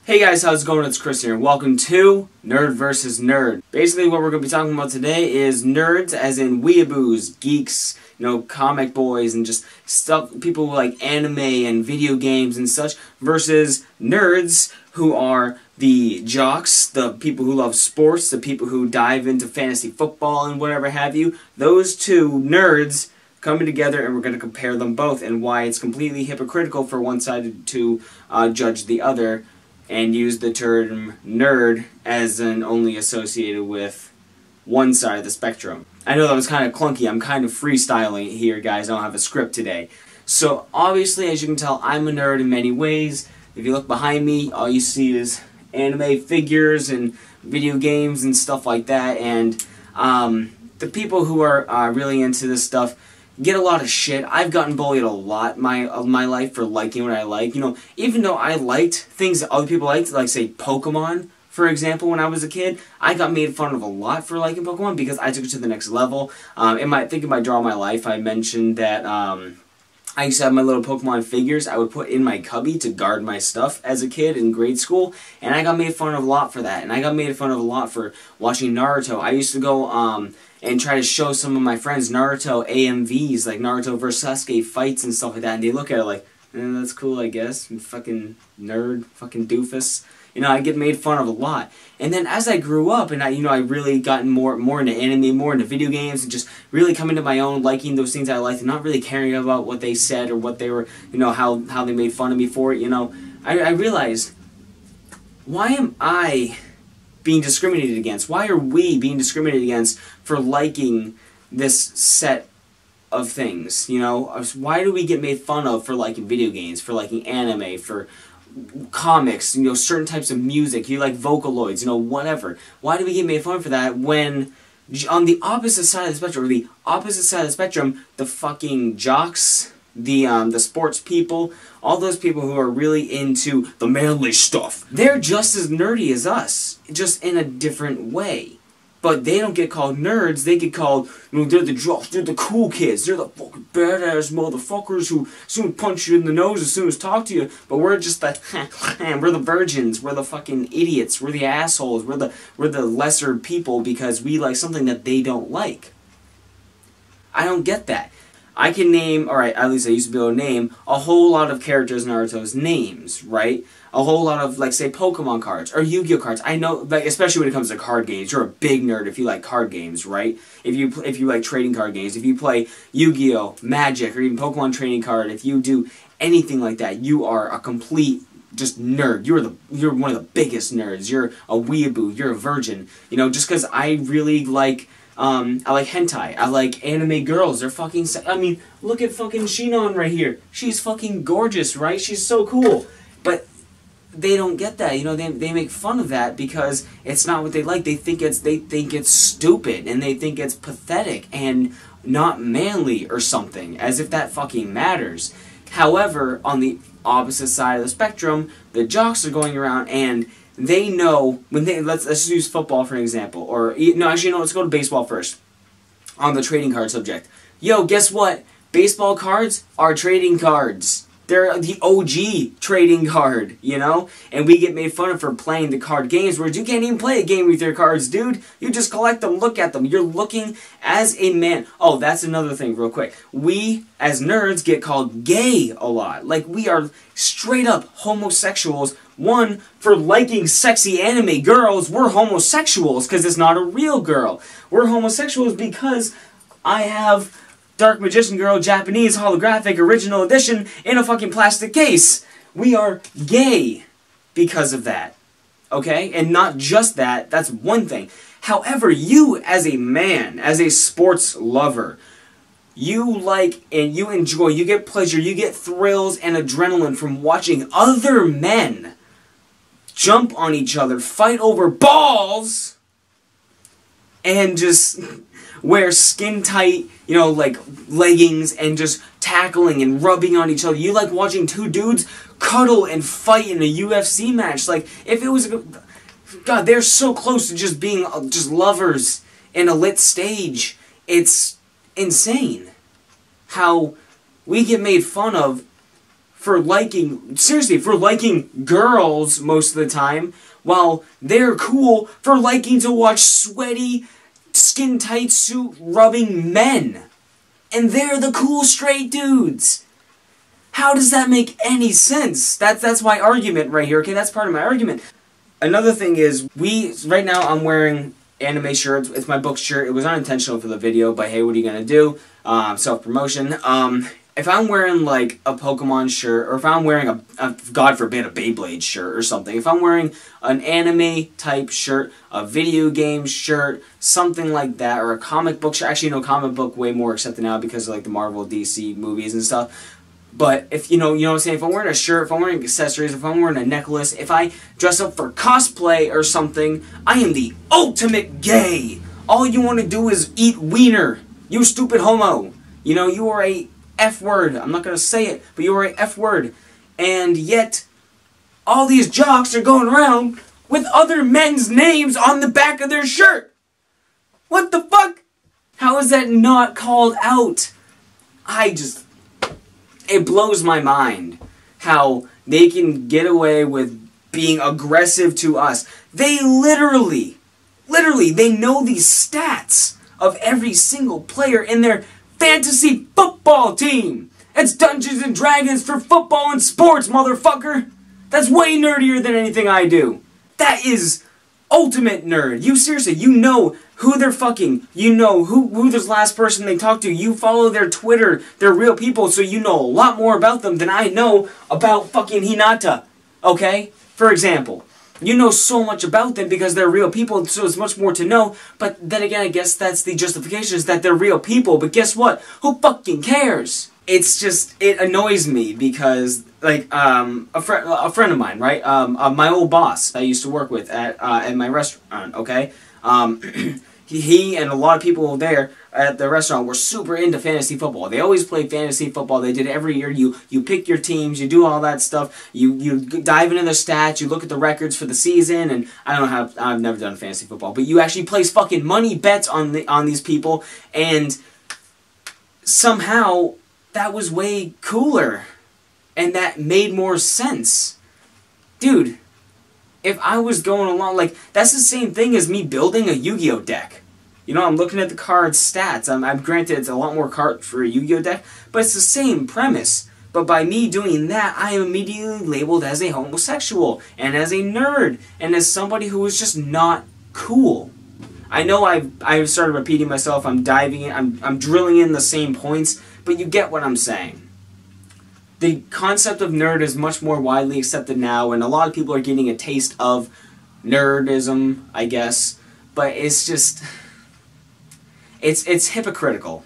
Hey guys, how's it going? It's Chris here, and welcome to Nerd vs. Nerd. Basically, what we're going to be talking about today is nerds, as in weeaboos, geeks, comic boys, and just stuff, people who like anime and video games and such, versus nerds, who are the jocks, the people who love sports, the people who dive into fantasy football and whatever have you. Those two nerds coming together, and we're going to compare them both, and why it's completely hypocritical for one side to judge the other, and use the term nerd as an only associated with one side of the spectrum. I know that was kind of clunky. I'm kind of freestyling here, guys. I don't have a script today. So, obviously, as you can tell, I'm a nerd in many ways. If you look behind me, all you see is anime figures and video games and stuff like that. And the people who are really into this stuff get a lot of shit. I've gotten bullied a lot of my life for liking what I like. Even though I liked things that other people liked, like say Pokemon, for example, when I was a kid, I got made fun of a lot for liking Pokemon because I took it to the next level. I think in my Draw My Life, I mentioned that I used to have my little Pokemon figures I would put in my cubby to guard my stuff as a kid in grade school, and I got made fun of a lot for that. And I got made fun of a lot for watching Naruto. I used to go and try to show some of my friends Naruto AMVs, like Naruto vs. Sasuke fights and stuff like that, and they look at it like, that's cool, I guess. You fucking nerd, fucking doofus. I get made fun of a lot. And then as I grew up, and I really gotten more into anime, more into video games, and just really coming to my own, liking those things I liked, and not really caring about what they said or what they were, how they made fun of me for it, I realized, why am I being discriminated against? Why are we being discriminated against for liking this set of things? Why do we get made fun of for liking video games, for liking anime, for comics, certain types of music, you like Vocaloids, whatever. Why do we get made fun for that when on the opposite side of the spectrum, the fucking jocks, the sports people, all those people who are really into the manly stuff, they're just as nerdy as us, just in a different way. But they don't get called nerds, they get called, they're the jocks, they're the cool kids, they're the fucking badass motherfuckers who soon punch you in the nose as soon as talk to you, but we're just the, we're the virgins, we're the fucking idiots, we're the assholes, we're the lesser people because we like something that they don't like. I don't get that. I can name, alright, at least I used to be able to name, a whole lot of characters in Naruto's names, right? A whole lot of, like, say, Pokemon cards, or Yu-Gi-Oh cards. I know, like, especially when it comes to card games, you're a big nerd if you like card games, right? If you like trading card games, if you play Yu-Gi-Oh, Magic, or even Pokemon trading card, if you do anything like that, you are a complete just nerd. You're one of the biggest nerds. You're a weeaboo. You're a virgin. Just because I really like I like hentai. I like anime girls. They're fucking look at fucking Shinon right here. She's fucking gorgeous, right? She's so cool. But they don't get that. They make fun of that because it's not what they like. They think it's stupid, and they think it's pathetic and not manly or something, as if that fucking matters. However, on the opposite side of the spectrum, the jocks are going around and they know when let's use football for an example, or no, actually no, let's go to baseball first. On the trading card subject, yo, guess what? Baseball cards are trading cards. They're the OG trading card, and we get made fun of for playing the card games, whereas you can't even play a game with your cards, dude. You just collect them, look at them. You're looking as a man. Oh, that's another thing real quick. We, as nerds, get called gay a lot. Like, we are straight up homosexuals. One, for liking sexy anime girls, we're homosexuals because it's not a real girl. We're homosexuals because I have Dark Magician Girl Japanese holographic original edition in a fucking plastic case. We are gay because of that. Okay? And not just that, that's one thing. However, you as a man, as a sports lover, you like and you enjoy, you get pleasure, you get thrills and adrenaline from watching other men jump on each other, fight over balls, and just wear skin-tight, like leggings and just tackling and rubbing on each other. You like watching two dudes cuddle and fight in a UFC match. Like, if it was... God, they're so close to just being just lovers in a lit stage. It's insane how we get made fun of for liking, seriously, for liking girls most of the time, while they're cool for liking to watch sweaty, skin-tight suit-rubbing men. And they're the cool straight dudes. How does that make any sense? That's my argument right here, okay? That's part of my argument. Another thing is, right now I'm wearing anime shirts. It's my book shirt. It was unintentional for the video, but hey, what are you gonna do? Self-promotion. If I'm wearing, like, a Pokemon shirt, or if I'm wearing a God forbid, a Beyblade shirt or something, if I'm wearing an anime-type shirt, a video game shirt, something like that, or a comic book shirt, actually, no, comic book way more accepted now because of, like, the Marvel, DC movies and stuff, but if, you know what I'm saying, if I'm wearing a shirt, if I'm wearing accessories, if I'm wearing a necklace, if I dress up for cosplay or something, I am the ultimate gay! All you want to do is eat wiener, you stupid homo! You know, you are a F-word. I'm not going to say it, but you are a F-word. And yet, all these jocks are going around with other men's names on the back of their shirt. What the fuck? How is that not called out? It blows my mind how they can get away with being aggressive to us. They literally, they know these stats of every single player in their fantasy football team! It's Dungeons and Dragons for football and sports, motherfucker! That's way nerdier than anything I do. That is ultimate nerd. You seriously, you know who they're fucking. You know who this last person they talk to. You follow their Twitter. They're real people, so you know a lot more about them than I know about fucking Hinata. Okay? For example. You know so much about them because they're real people, so it's much more to know. But then again, I guess that's the justification, is that they're real people. But guess what? Who fucking cares? It's just, it annoys me because, like, a friend of mine, right? My old boss I used to work with at my restaurant, okay? He and a lot of people there at the restaurant were super into fantasy football. They always played fantasy football. They did it every year. You pick your teams. You do all that stuff. You dive into the stats. You look at the records for the season. And I don't know how, I've never done fantasy football, but you actually place fucking money bets on these people. And somehow that was way cooler, and that made more sense, dude. If I was going along, like, that's the same thing as me building a Yu-Gi-Oh deck. You know, I'm looking at the card's stats. I'm granted it's a lot more cards for a Yu-Gi-Oh deck, but it's the same premise. But by me doing that, I am immediately labeled as a homosexual, and as a nerd, and as somebody who is just not cool. I know I've started repeating myself, I'm diving in, I'm drilling in the same points, but you get what I'm saying. The concept of nerd is much more widely accepted now, and a lot of people are getting a taste of nerdism, I guess. But it's just, it's hypocritical.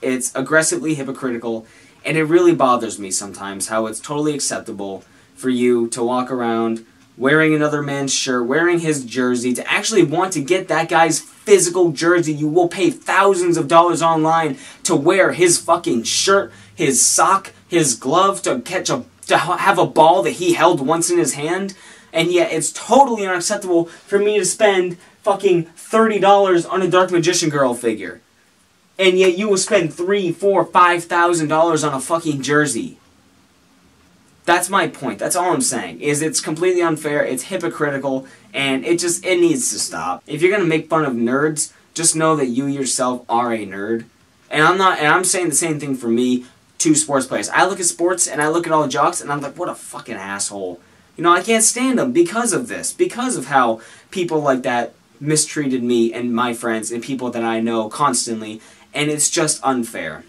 It's aggressively hypocritical, and it really bothers me sometimes how it's totally acceptable for you to walk around wearing another man's shirt, wearing his jersey, to actually want to get that guy's physical jersey. You will pay thousands of dollars online to wear his fucking shirt, his sock, his glove, to have a ball that he held once in his hand, and yet it's totally unacceptable for me to spend fucking $30 on a Dark Magician Girl figure. And yet you will spend $3,000, $4,000, $5,000 on a fucking jersey. That's my point. That's all I'm saying. Is it's completely unfair, it's hypocritical, and it needs to stop. If you're gonna make fun of nerds, just know that you yourself are a nerd. And I'm saying the same thing for me to sports players. I look at sports and I look at all the jocks and I'm like, what a fucking asshole. You know, I can't stand them because of this, because of how people like that mistreated me and my friends and people that I know constantly, and it's just unfair.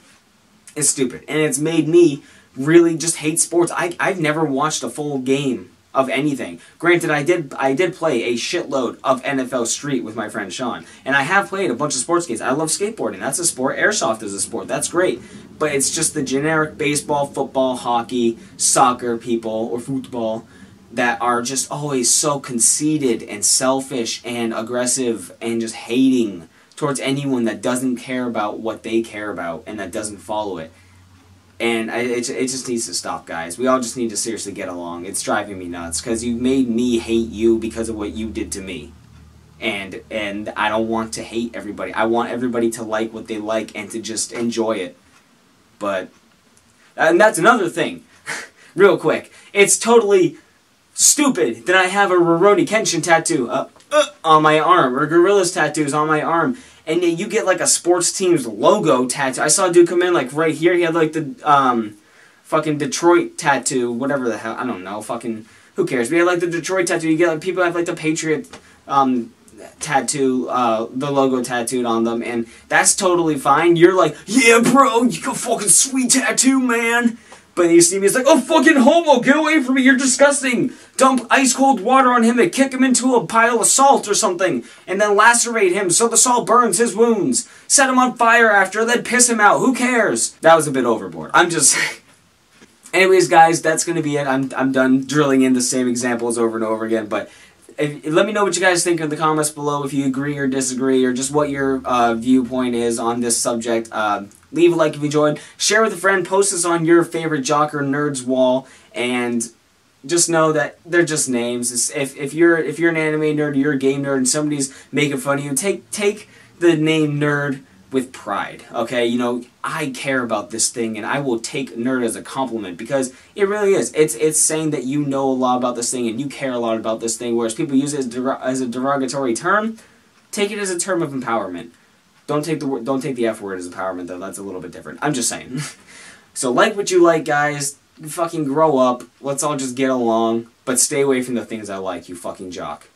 It's stupid, and it's made me really just hate sports. I've never watched a full game of anything. Granted, I did play a shitload of NFL Street with my friend Sean, and I have played a bunch of sports games. I love skateboarding. That's a sport. Airsoft is a sport. That's great. But it's just the generic baseball, football, hockey, soccer people, or football, that are just always so conceited and selfish and aggressive and just hating towards anyone that doesn't care about what they care about and that doesn't follow it. And it just needs to stop, guys. We all just need to seriously get along. It's driving me nuts, because you made me hate you because of what you did to me. And I don't want to hate everybody. I want everybody to like what they like and to just enjoy it. But, and that's another thing. real quick. It's totally stupid that I have a Rurouni Kenshin tattoo on my arm, or Gorillaz tattoos on my arm, and you get like a sports team's logo tattoo. I saw a dude come in like right here. He had like the fucking Detroit tattoo, whatever the hell. I don't know. Fucking who cares? We had like the Detroit tattoo. You get like people have like the Patriot tattoo, the logo tattooed on them, and that's totally fine. You're like, yeah, bro, you got fucking sweet tattoo, man. But you see me, it's like, oh, fucking homo, get away from me, you're disgusting. Dump ice cold water on him and kick him into a pile of salt or something, and then lacerate him so the salt burns his wounds. Set him on fire after, then piss him out. Who cares? That was a bit overboard. I'm just... Anyways, guys, that's going to be it. I'm done drilling in the same examples over and over again, but... let me know what you guys think in the comments below, if you agree or disagree, or just what your viewpoint is on this subject. Leave a like if you enjoyed. Share with a friend. Post this on your favorite jock or nerd's wall. And just know that they're just names. If you're an anime nerd, or you're a game nerd, and somebody's making fun of you, take the name nerd with pride, okay? You know, I care about this thing, and I will take nerd as a compliment, because it really is. It's saying that you know a lot about this thing, and you care a lot about this thing, whereas people use it as a derogatory term. Take it as a term of empowerment. Don't take the F word as empowerment, though. That's a little bit different. I'm just saying. So like what you like, guys. Fucking grow up. Let's all just get along, but stay away from the things I like, you fucking jock.